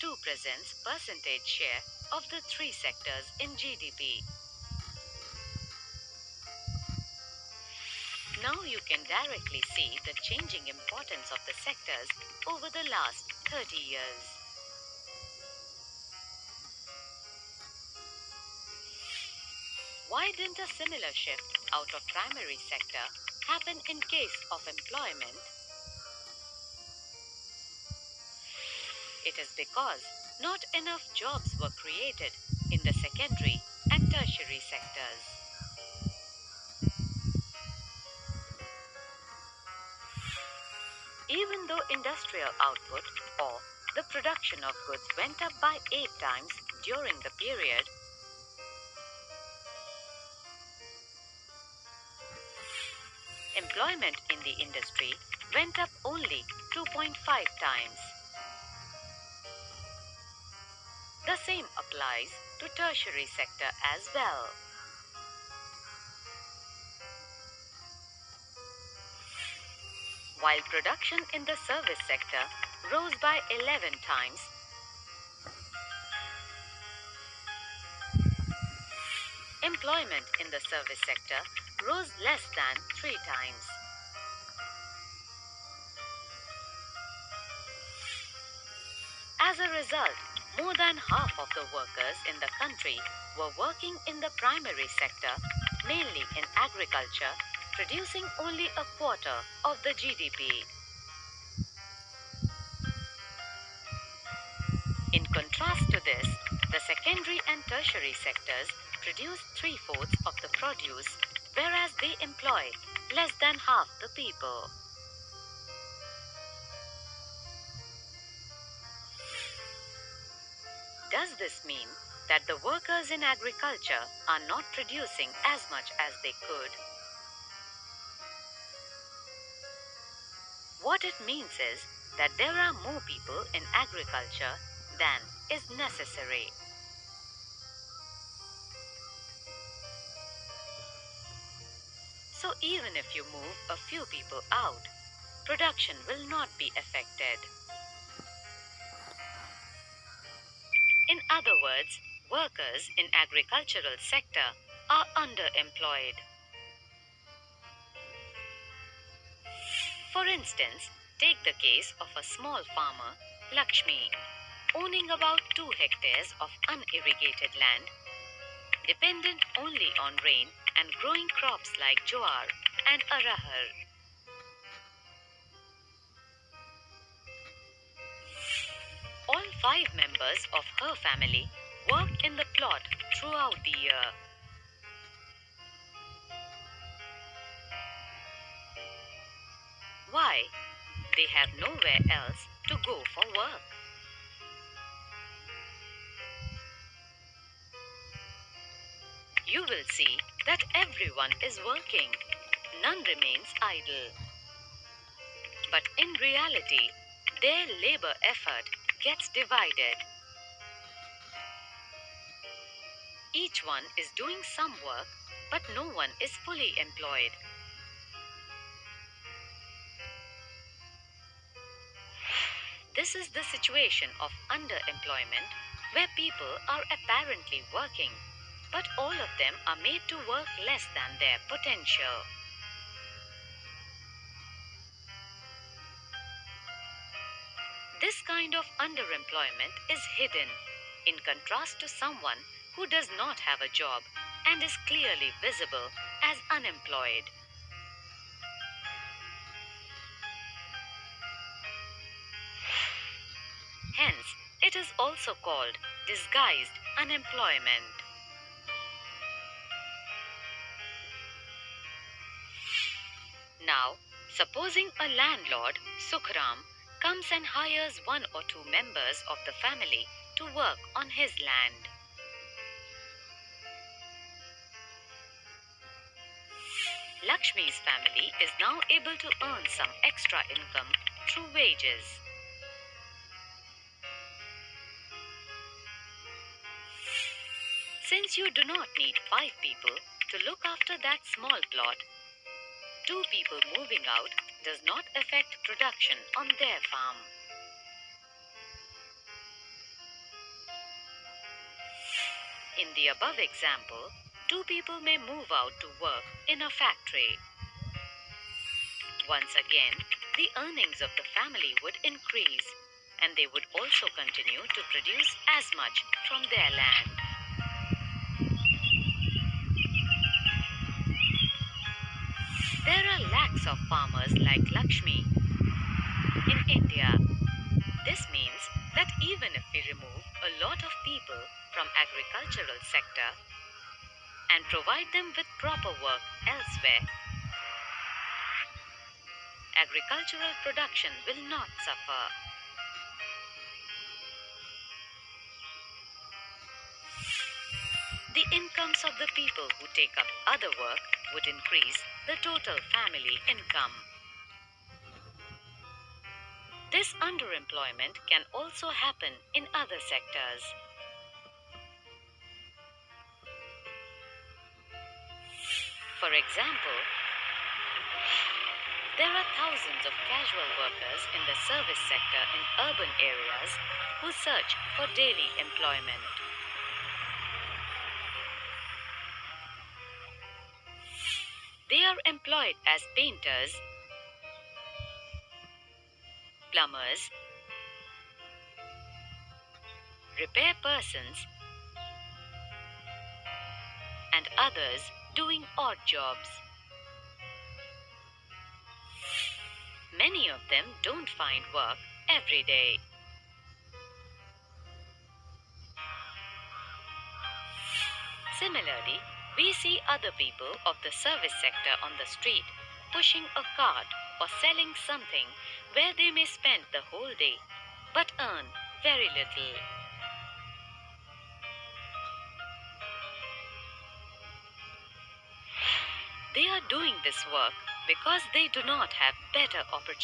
2 presents percentage share of the 3 sectors in GDP. Now you can directly see the changing importance of the sectors over the last 30 years. Why didn't a similar shift out of primary sector happen in case of employment? It is because not enough jobs were created in the secondary and tertiary sectors. Even though industrial output or the production of goods went up by 8 times during the period, employment in the industry went up only 2.5 times. The same applies to tertiary sector as well. While production in the service sector rose by 11 times, employment in the service sector rose less than 3 times. As a result, more than half of the workers in the country were working in the primary sector, mainly in agriculture, producing only a quarter of the GDP. In contrast to this, the secondary and tertiary sectors produce 3/4 of the produce, whereas they employ less than half the people. Does this mean that the workers in agriculture are not producing as much as they could? What it means is that there are more people in agriculture than is necessary. So even if you move a few people out, production will not be affected. In other words, workers in agricultural sector are underemployed. For instance, take the case of a small farmer, Lakshmi, owning about 2 hectares of unirrigated land, dependent only on rain and growing crops like jowar and arahar. All 5 members of her family work in the plot throughout the year. Why? They have nowhere else to go for work. You will see that everyone is working. None remains idle. But in reality, their labor effort gets divided. Each one is doing some work, but no one is fully employed. This is the situation of underemployment, where people are apparently working, but all of them are made to work less than their potential. This kind of underemployment is hidden, in contrast to someone who does not have a job and is clearly visible as unemployed. Hence, it is also called disguised unemployment. Now, supposing a landlord, Sukhram, comes and hires 1 or 2 members of the family to work on his land. Lakshmi's family is now able to earn some extra income through wages. Since you do not need 5 people to look after that small plot, 2 people moving out does not affect production on their farm. In the above example, two people may move out to work in a factory. Once again, the earnings of the family would increase, and they would also continue to produce as much from their land. There are lakhs of farmers like Lakshmi in India. This means that even if we remove a lot of people from agricultural sector and provide them with proper work elsewhere, agricultural production will not suffer. The incomes of the people who take up other work would increase the total family income. This underemployment can also happen in other sectors. For example, there are thousands of casual workers in the service sector in urban areas who search for daily employment. They are employed as painters, plumbers, repair persons, and others doing odd jobs. Many of them don't find work every day. Similarly, we see other people of the service sector on the street pushing a cart or selling something where they may spend the whole day but earn very little. They are doing this work because they do not have better opportunities.